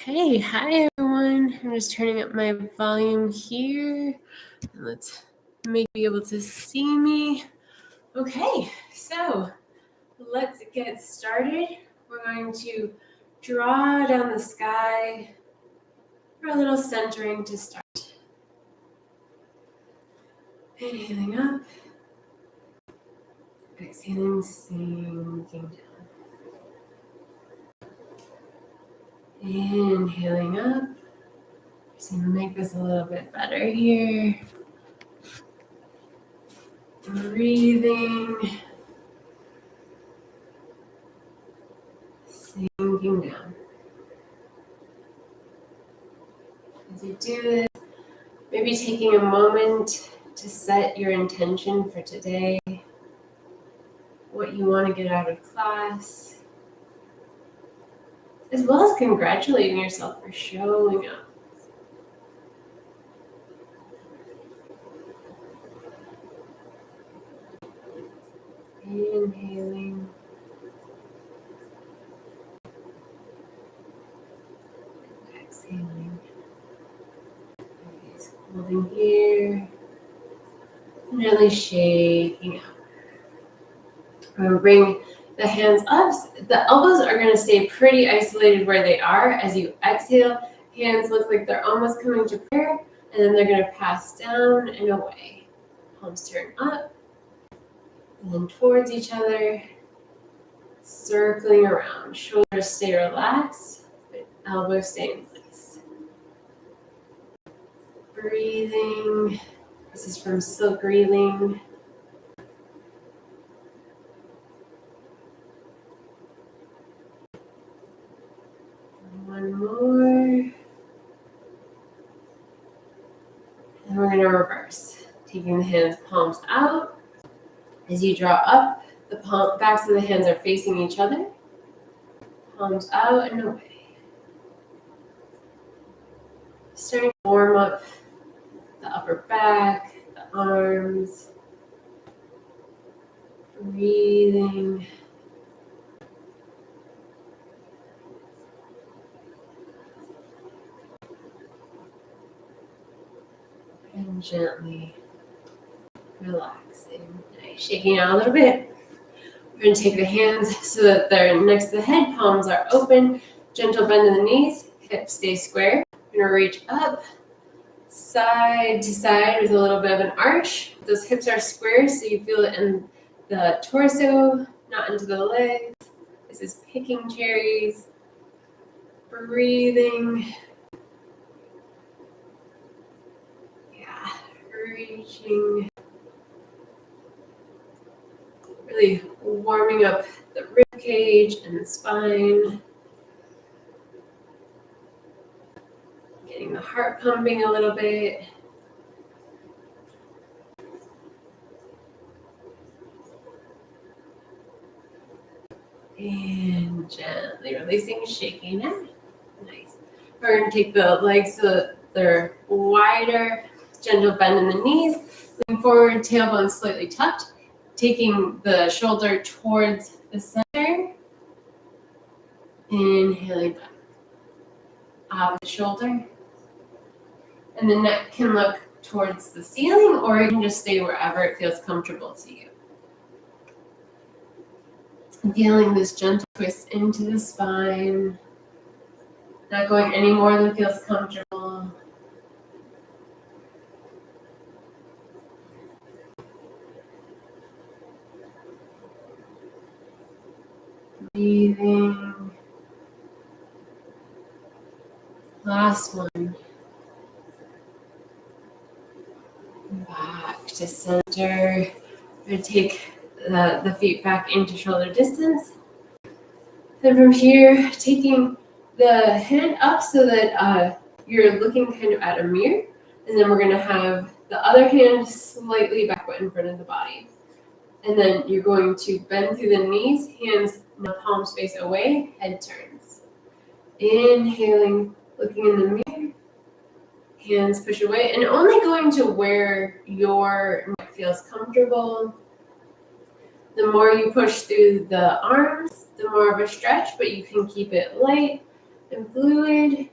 Hey, hi everyone. I'm just turning up my volume here. Let's make you be able to see me. Okay, so let's get started. We're going to draw down the sky for a little centering to start. Inhaling up, exhaling, sinking down. Inhaling up. Just gonna make this a little bit better here. Breathing. Sinking down. As you do this, maybe taking a moment to set your intention for today, what you want to get out of class, as well as congratulating yourself for showing up. Inhaling. Exhaling. Okay, so holding here. Really shaking out. I'm going to bring the hands up. The elbows are going to stay pretty isolated where they are. As you exhale, hands look like they're almost coming to prayer, and then they're going to pass down and away. Palms turn up, and then towards each other, circling around. Shoulders stay relaxed, but elbows stay in place. Breathing. This is from Silk Reeling. One more. And we're going to reverse. Taking the hands, palms out. As you draw up, the backs of the hands are facing each other. Palms out and away. Starting to warm up the upper back, the arms. Breathing. And gently relaxing. Nice. Shaking out a little bit. We're going to take the hands so that they're next to the head. Palms are open. Gentle bend in the knees. Hips stay square. We're going to reach up, side to side with a little bit of an arch. Those hips are square so you feel it in the torso, not into the legs. This is picking cherries. Breathing. Yeah, reaching. Really warming up the rib cage and the spine. Getting the heart pumping a little bit. And gently releasing, shaking it. Nice. We're going to take the legs so that they're wider. Gentle bend in the knees. Lean forward, tailbone slightly tucked. Taking the shoulder towards the center. Inhaling back. Opposite shoulder. And the neck can look towards the ceiling, or you can just stay wherever it feels comfortable to you. Feeling this gentle twist into the spine. Not going any more than feels comfortable. Breathing. Last one. Back to center. We're going to take the feet back into shoulder distance. Then from here, taking the hand up so that you're looking kind of at a mirror. And then we're going to have the other hand slightly backward in front of the body. And then you're going to bend through the knees, hands, now palms face away, head turns. Inhaling, looking in the mirror, hands push away, and only going to where your neck feels comfortable. The more you push through the arms, the more of a stretch, but you can keep it light. and fluid,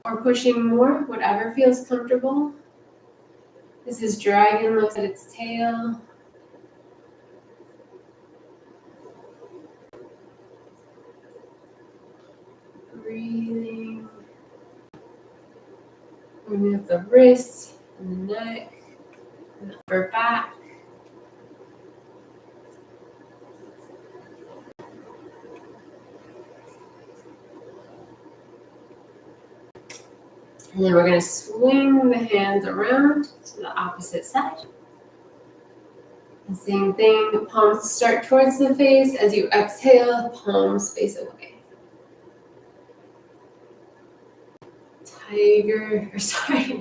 or pushing more, whatever feels comfortable. This is dragon, looks at its tail. Breathing. Warming up the wrists and the neck and the upper back. And then we're going to swing the hands around to the opposite side. And same thing, palms start towards the face. As you exhale, palms face away.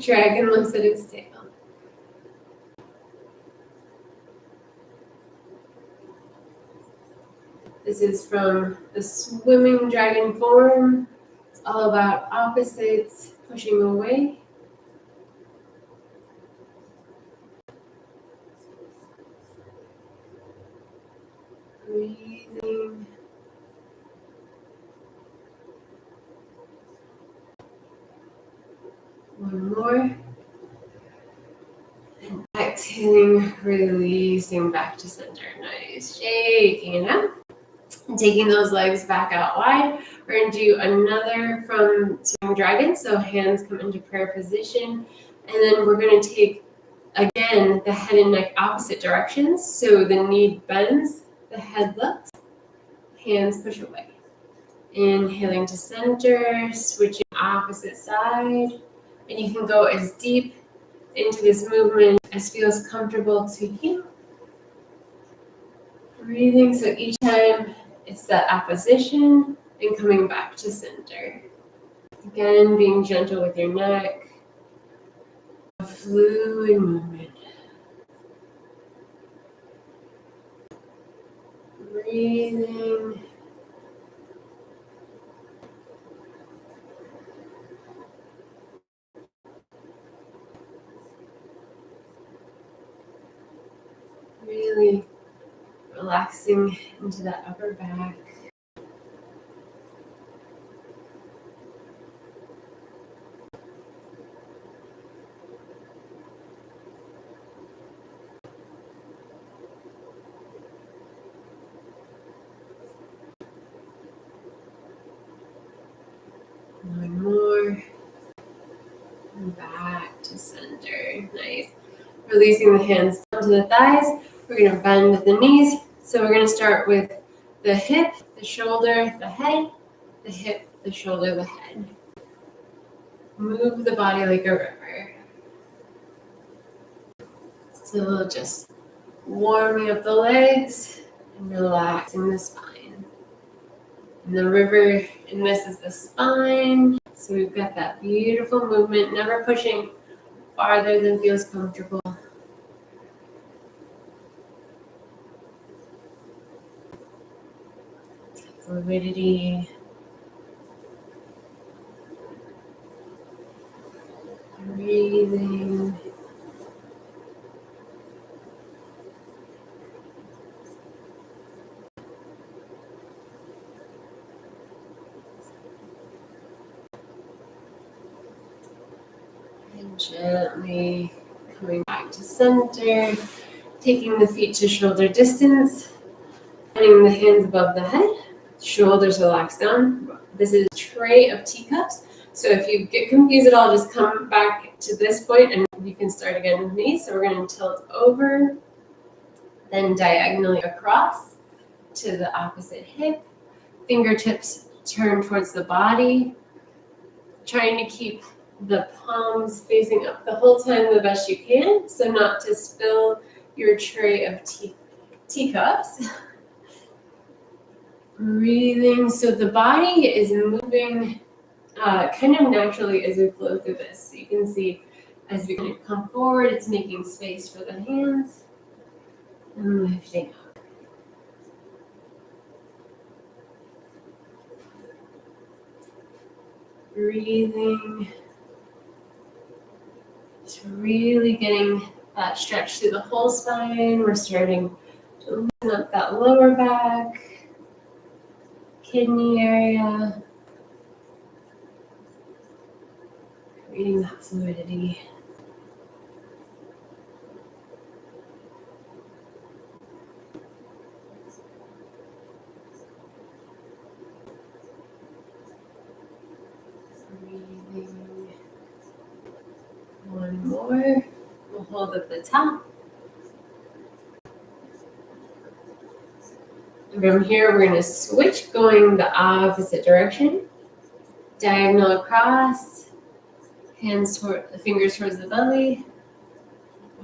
Dragon looks at its tail. This is from the swimming dragon form. It's all about opposites, pushing away. Breathing. One more. And exhaling, releasing back to center. Nice. Shaking it out. And taking those legs back out wide. We're going to do another from Swimming Dragon. So hands come into prayer position. And then we're going to take, again, the head and neck opposite directions. So the knee bends, the head lifts, hands push away. Inhaling to center, switching opposite side. And you can go as deep into this movement as feels comfortable to you. Breathing, so each time it's that opposition and coming back to center. Again, being gentle with your neck. A fluid movement. Breathing. Really relaxing into that upper back. One more. And back to center. Nice. Releasing the hands down to the thighs. We're going to bend the knees. So we're going to start with the hip, the shoulder, the head, the hip, the shoulder, the head. Move the body like a river. Still just warming up the legs and relaxing the spine. And the river in this is the spine. So we've got that beautiful movement, never pushing farther than feels comfortable. Fluidity. Breathing. And gently coming back to center, taking the feet to shoulder distance, bending the hands above the head, shoulders relax down. This is a tray of teacups. So if you get confused at all, just come back to this point and you can start again with me. So we're going to tilt over, then diagonally across to the opposite hip. Fingertips turn towards the body, trying to keep the palms facing up the whole time the best you can, so not to spill your tray of teacups. Breathing, so the body is moving kind of naturally as we flow through this. So you can see as we kind of come forward, it's making space for the hands and lifting up. Breathing. Just really getting that stretch through the whole spine. We're starting to loosen up that lower back, kidney area. that fluidity. Breathing. One more. We'll hold at the top. And from here, we're going to switch, going the opposite direction. Diagonal across. Fingers towards the belly.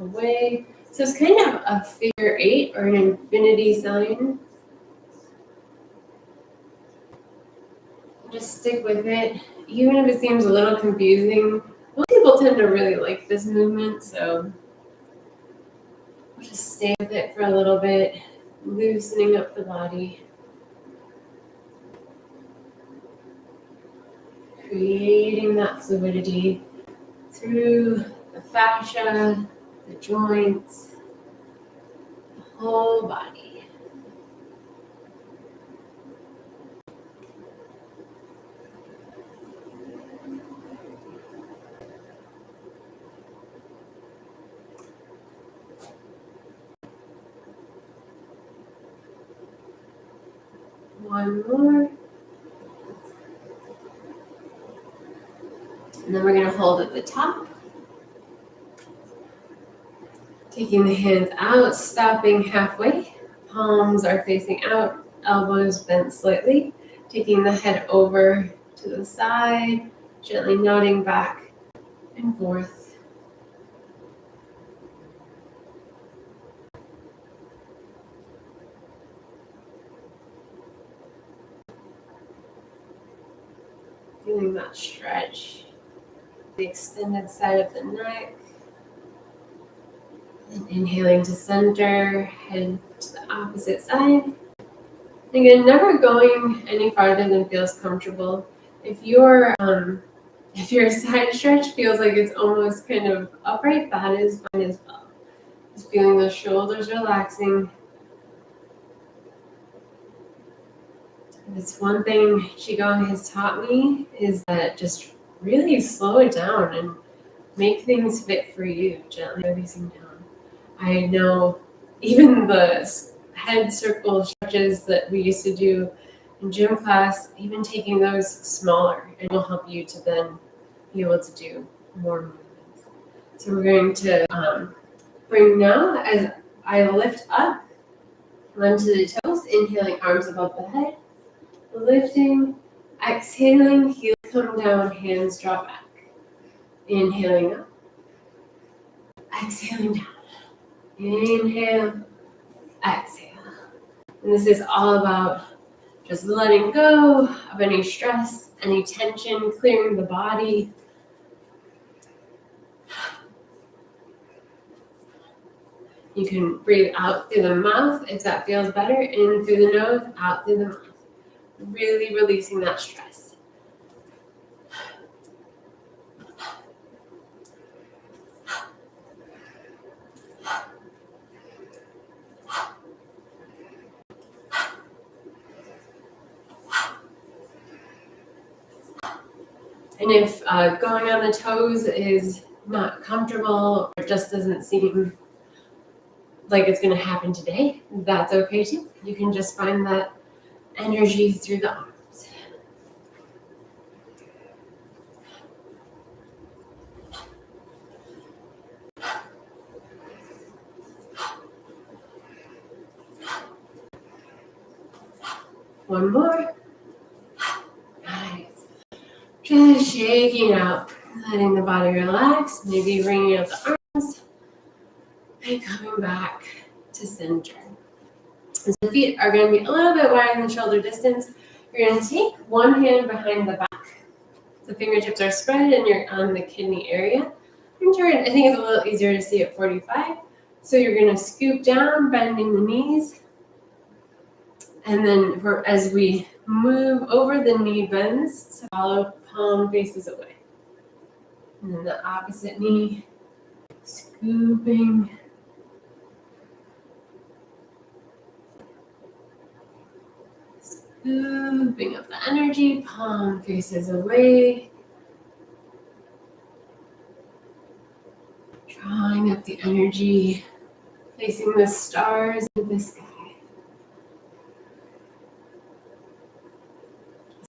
Away. So it's kind of a figure 8 or an infinity sign. Just stick with it, even if it seems a little confusing. Most people tend to really like this movement, so just stay with it for a little bit, loosening up the body, creating that fluidity through the fascia, the joints, the whole body. One more. And then we're going to hold at the top. Taking the hands out, stopping halfway. Palms are facing out, elbows bent slightly. Taking the head over to the side, gently nodding back and forth. Feeling that stretch, the extended side of the neck. And inhaling to center, head to the opposite side. Again, never going any farther than feels comfortable. If your side stretch feels like it's almost kind of upright, that is fine as well. Just feeling those shoulders relaxing. It's one thing Qigong has taught me is that just really slow it down and make things fit for you, gently releasing down. I know even the head circle stretches that we used to do in gym class, even taking those smaller, it will help you to then be able to do more movements. So we're going to bring now as I lift up onto the toes, inhaling arms above the head. Lifting, exhaling, heels come down, hands drop back. Inhaling up, exhaling down. Inhale, exhale. And this is all about just letting go of any stress, any tension, clearing the body. You can breathe out through the mouth if that feels better, in through the nose, out through the mouth. Really releasing that stress. And if going on the toes is not comfortable or just doesn't seem like it's going to happen today, that's okay too. You can just find that energy through the arms. One more. Nice. Just shaking out, letting the body relax, maybe bringing up the arms and coming back to center. So the feet are going to be a little bit wider than shoulder distance. You're going to take one hand behind the back. The fingertips are spread and you're on the kidney area. And I think it's a little easier to see at 45. So you're going to scoop down, bending the knees. And then as we move over, the knee bends, so follow, palm faces away. And then the opposite knee, scooping. Scooping up the energy, palm faces away. drawing up the energy, placing the stars in the sky.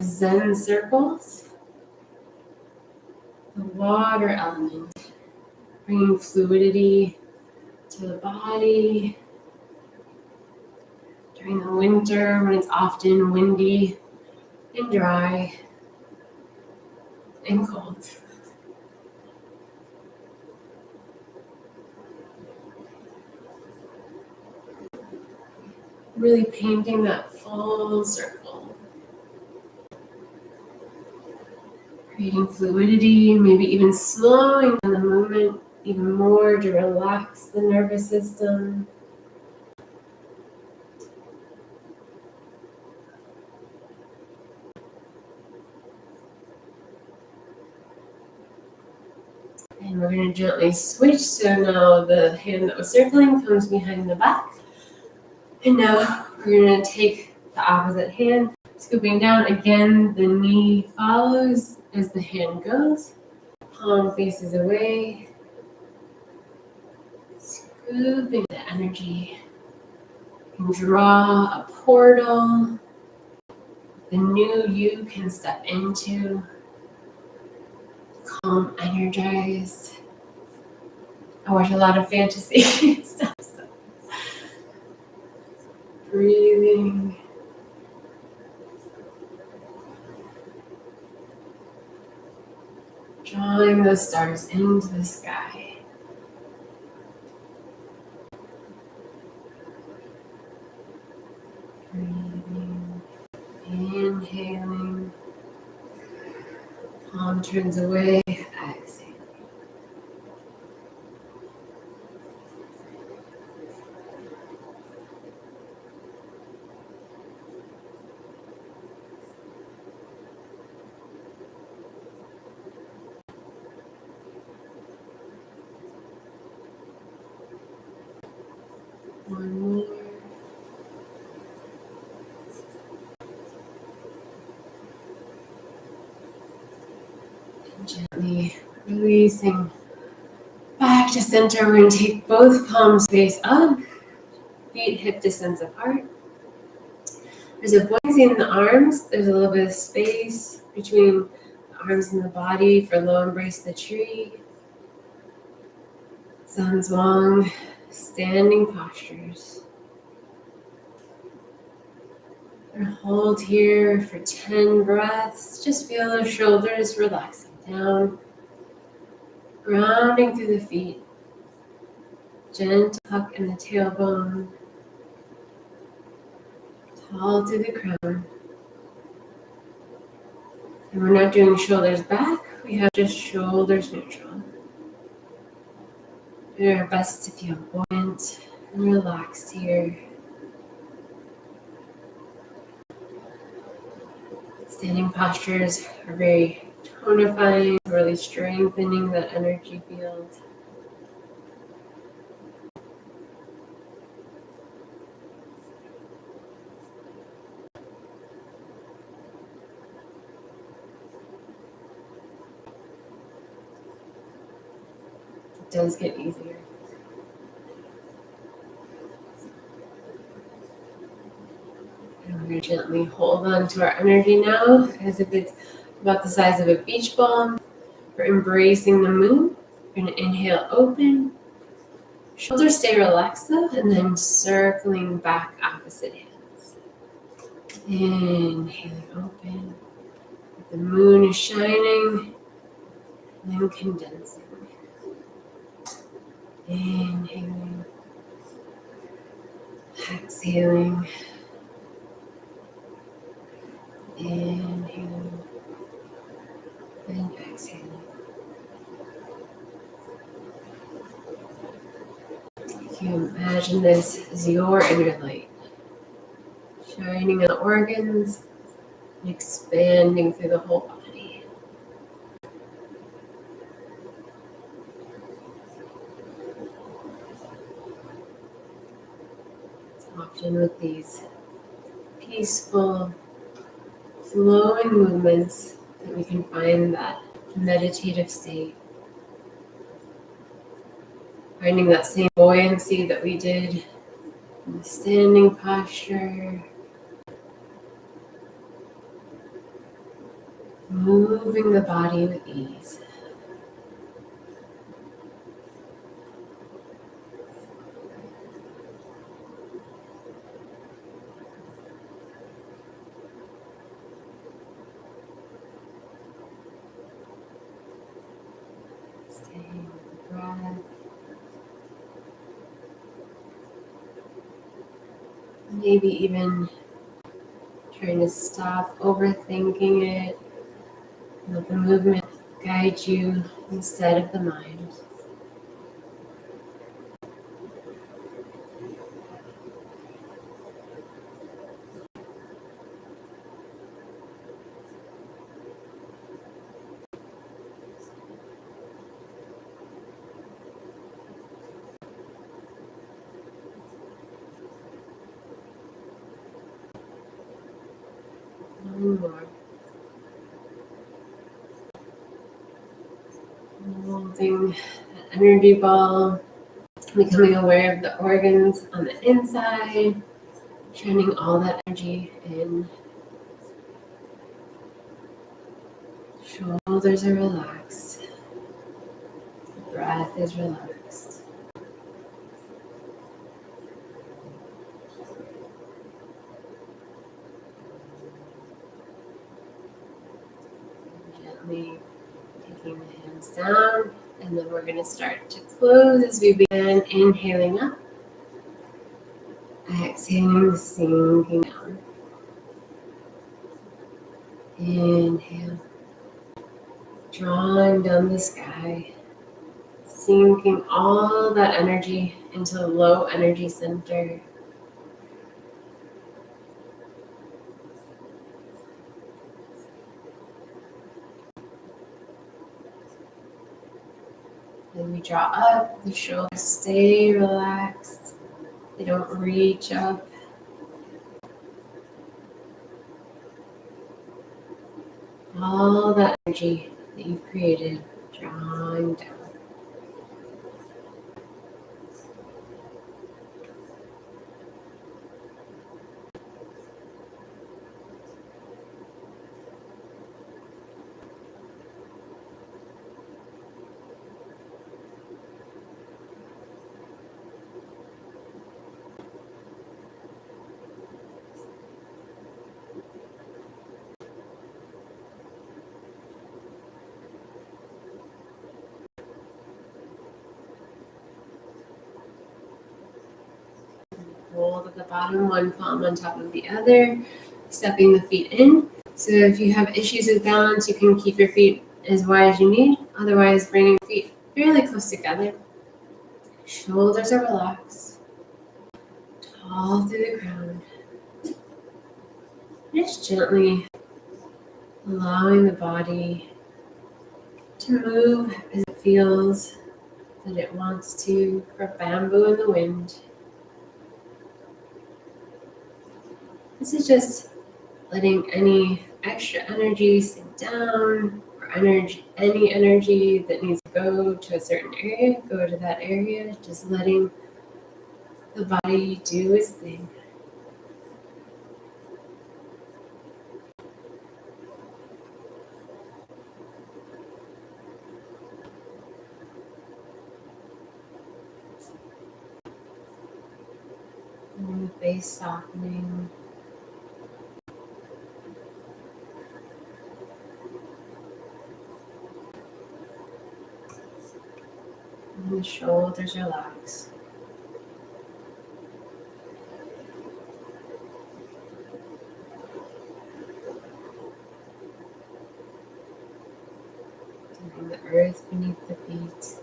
Zen circles, the water element, bringing fluidity to the body. During the winter, when it's often windy and dry and cold. Really painting that full circle. Creating fluidity, maybe even slowing down the movement even more to relax the nervous system. And we're going to gently switch. So now the hand that was circling comes behind the back. And now we're going to take the opposite hand, scooping down. Again, the knee follows as the hand goes. Palm faces away. Scooping the energy. And draw a portal the new you can step into. Calm, energized. I watch a lot of fantasy stuff. So. Breathing. Drawing those stars into the sky. Breathing. Inhaling. Palm turns away. Exhaling. One more. And gently releasing back to center. We're going to take both palms face up, feet hip distance apart. There's a buoyancy in the arms. There's a little bit of space between the arms and the body for low embrace the tree. Zanzhuang, standing postures. And hold here for 10 breaths. Just feel the shoulders relaxing down. Grounding through the feet. Gentle tuck in the tailbone. Tall through the crown. And we're not doing shoulders back. We have just shoulders neutral. Do our best to feel buoyant and relaxed here. Standing postures are very tonifying, really strengthening that energy field. It does get easier. And we're going to gently hold on to our energy now as if it's about the size of a beach ball. We're embracing the moon. We're going to inhale, open. Shoulders stay relaxed though, and then circling back opposite hands. Inhaling, open. The moon is shining, and then condensing. Inhaling. Exhaling. Inhaling. And exhaling. You imagine this as your inner light, shining on the organs and expanding through the whole body. Often with these peaceful, flowing movements that we can find that meditative state. Finding that same buoyancy that we did in the standing posture. Moving the body with ease. Staying with the breath. Maybe even trying to stop overthinking it. Let the movement guide you instead of the mind. One more. Holding that energy ball, becoming aware of the organs on the inside, turning all that energy in. Shoulders are relaxed. The breath is relaxed. Gently taking the hands down, and then we're going to start to close as we begin. Inhaling up, exhaling, sinking down. Inhale, drawing down the sky, sinking all that energy into the low energy center. Then we draw up, the shoulders stay relaxed, they don't reach up. All that energy that you've created, drawing down. Hold at the bottom, one palm on top of the other, stepping the feet in. So if you have issues with balance, you can keep your feet as wide as you need. Otherwise, bringing feet fairly close together. Shoulders are relaxed, tall through the ground. Just gently allowing the body to move as it feels that it wants to, for bamboo in the wind. This is just letting any extra energy sink down, or any energy that needs to go to a certain area, go to that area, just letting the body do its thing. And the face softening. And the shoulders relax. And the earth beneath the feet.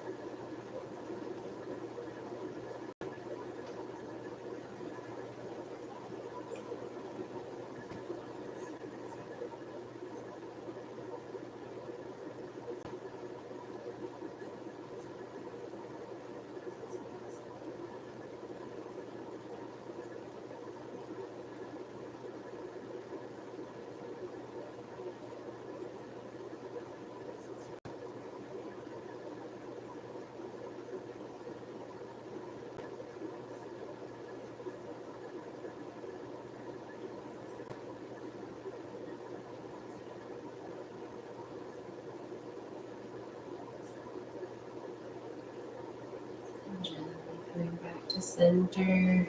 to center.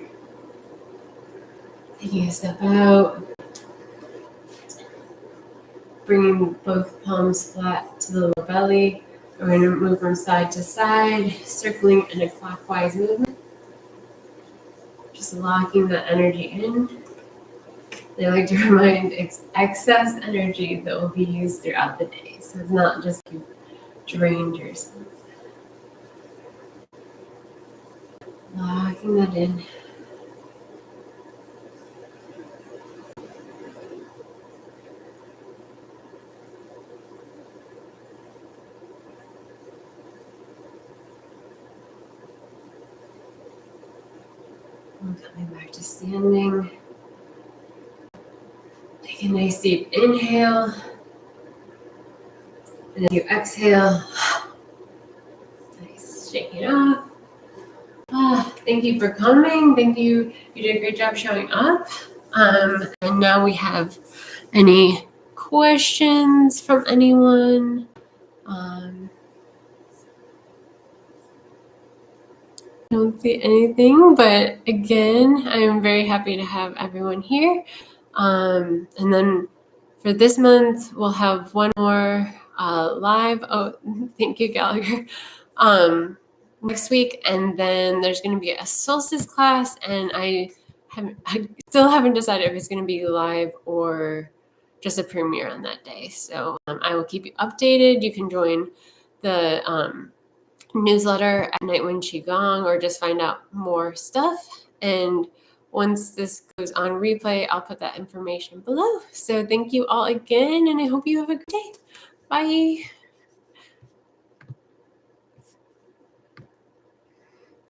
Taking a step out. Bringing both palms flat to the lower belly. We're going to move from side to side, circling in a clockwise movement. Just locking that energy in. And I like to remind excess energy that will be used throughout the day. So it's not just you drained yourself. Locking that in. And coming back to standing. Take a nice deep inhale. And then you exhale. Nice. Shake it off. Thank you for coming. Thank you. You did a great job showing up. And now we have any questions from anyone. I don't see anything, but again, I'm very happy to have everyone here. And then for this month, we'll have one more live. Oh, thank you, Gallagher. Next week, and then there's going to be a solstice class, and I still haven't decided if it's going to be live or just a premiere on that day. So I will keep you updated. You can join the newsletter at Night Wind Qigong or just find out more stuff. And once this goes on replay, I'll put that information below. So thank you all again, and I hope you have a good day. Bye.